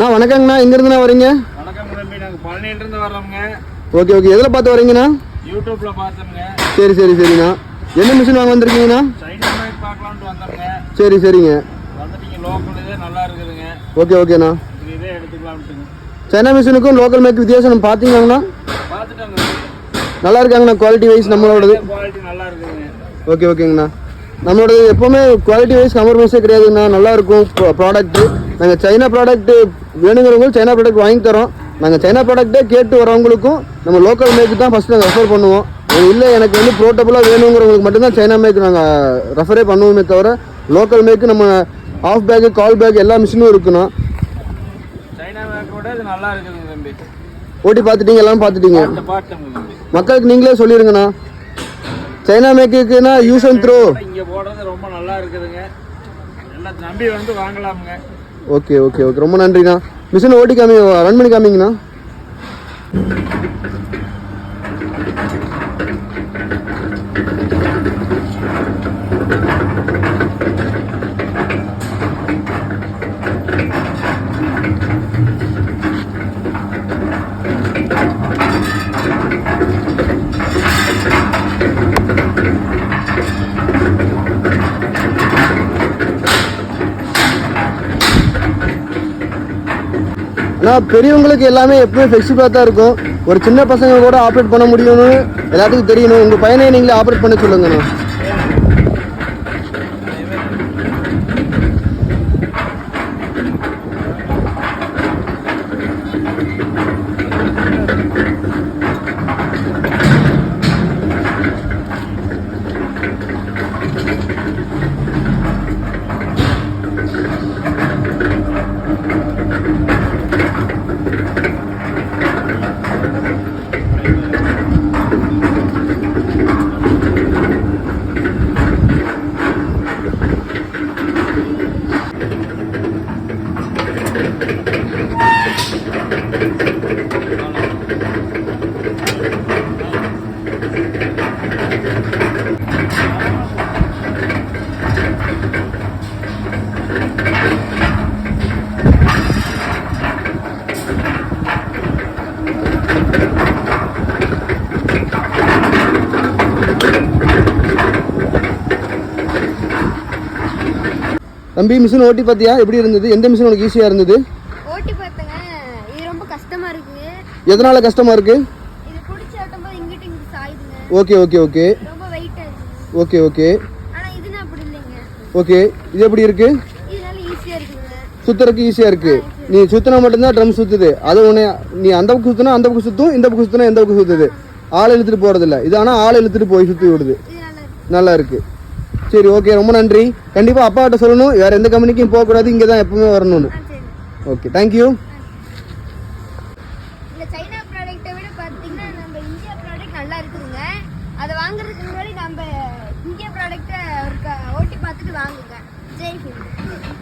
நான் வணக்கங்கண்ணா, எங்கேருந்துண்ணா வரீங்க? வணக்கம் தம்பி, நாங்கள் பழனியிலிருந்து வர்றோம்ங்க. ஓகே ஓகே, எதில் பார்த்து வரீங்கண்ணா? யூடியூப்ல பார்த்தோம்ங்க. சரி சரி சரிண்ணா. என்ன மிஷின் வாங்க வந்திருக்கீங்கண்ணா? China make பார்க்கலான்ட்டு வந்தோம்ங்க. சரி சரிங்க. வந்துட்டீங்க, லோக்கல் இதே நல்லா இருக்குதுங்க. ஓகே ஓகேண்ணா. இதே எடுத்துக்கலாம்ட்டுங்க. சைனா மிஷினுக்கும் லோக்கல் மேக் வித்தியாசம் பார்த்தீங்களாங்கண்ணா? பார்த்துட்டாங்க. நல்லா இருக்காங்கண்ணா, குவாலிட்டி வைஸ் நம்மளோடது. குவாலிட்டி நல்லா இருக்குதுங்க. ஓகே ஓகேங்கண்ணா. நம்மளோடது எப்போவுமே குவாலிட்டி வைஸ் காம்ப்ரமைஸே கிடையாதுங்கண்ணா, நல்லா இருக்கும் ப்ராடக்ட்டு. நாங்கள் சைனா ப்ராடக்ட்டு வேணுங்கிறவங்க சைனா ப்ராடக்ட் வாங்கி தரோம். நாங்கள் சைனா ப்ராடக்ட்டே கேட்டு வரவங்களுக்கும் நம்ம லோக்கல் மேக்கு தான் ஃபஸ்ட்டு நாங்கள் ரெஃபர் பண்ணுவோம். இல்லை எனக்கு வந்து ப்ரோட்டபுளாக வேணுங்கிறவங்களுக்கு மட்டும்தான் சைனா மேக் நாங்கள் ரெஃபரே பண்ணுவோமே தவிர லோக்கல் மேக்கு நம்ம ஆஃப் பேக்கு கால் பேக் எல்லா மிஷினும் இருக்குண்ணா. சைனா மேக்கோட இது நல்லா இருக்குதுங்க தம்பி. ஓட்டி பார்த்துட்டீங்க, எல்லாம் பார்த்துட்டீங்க. பார்த்தோங்க தம்பி. மக்களுக்கு நீங்களே சொல்லிடுங்கண்ணா, சைனா மேக்குன்னா யூஸ் அண்ட் த்ரோ. இங்கே போடுறது ரொம்ப நல்லா இருக்குதுங்க, எல்லாம் நம்பி வந்து வாங்கலாமுங்க. ஓகே ஓகே ஓகே, ரொம்ப நன்றிண்ணா. மிஷினை ஓட்டி ரன் பண்ணி காமிங்கண்ணா. ஆனால் பெரியவங்களுக்கு எல்லாமே எப்பவுமே ஃப்ளெக்சிபிளாக தான் இருக்கும். ஒரு சின்ன பசங்க கூட ஆப்ரேட் பண்ண முடியும்னு எல்லாத்துக்கும் தெரியணும். உங்கள் பையனை நீங்களே ஆப்ரேட் பண்ண சொல்லுங்கண்ணா. தம்பி, மிஷின் ஓட்டி பார்த்தியா, எப்படி இருந்தது? எந்த மிஷின் உனக்கு ஈஸியாக இருந்தது? ஓட்டி பார்த்தங்க, இது ரொம்ப கஷ்டமா இருக்கு. எதனால கஷ்டமா இருக்கு? இது புடிச்சு ஆட்டும்போது இங்கிட்ட இங்க சாயுதுங்க. ஓகே ஓகே ஓகே ரொம்ப வெயிட்டா இருக்கு. ஓகே ஓகே ஆனா இதுனா அப்படி இல்லைங்க. ஓகே. இது எப்படி இருக்கு? இதனால ஈஸியா இருக்குங்க. சுத்துறதுக்கு ஈஸியாக இருக்கு. நீ சுத்தினா மட்டும்தான் ட்ரம் சுத்துது. அது உன்னை நீ அந்த பக்கம் சுத்தினா அந்த பக்கம் சுத்தும், இந்த பக்கம் சுத்தினா இந்த பக்கம் சுத்துது. ஆள் இழுத்துட்டு போறதில்ல இது, ஆனால் ஆள் இழுத்துட்டு போய் சுற்றி விடுது. இது நல்லா இருக்கு. சரி ஓகே, ரொம்ப நன்றி. கண்டிப்பாக அப்பாட்ட சொல்லணும், வேற எந்த கம்பெனிக்கும் போகக்கூடாது, இங்கே தான் எப்பவுமே வரணும்னு. Okay, thank you. இந்த சைனா ப்ராடக்ட்டை விட பார்த்தீங்கன்னா நம்ம இந்தியா ப்ராடக்ட் நல்லா இருக்குதுங்க. அதை வாங்குறதுக்கு முன்னாடி நம்ம இந்தியா ப்ராடக்ட்டை ஓட்டி பார்த்துட்டு வாங்குங்க. ஜெய் ஹிந்த்.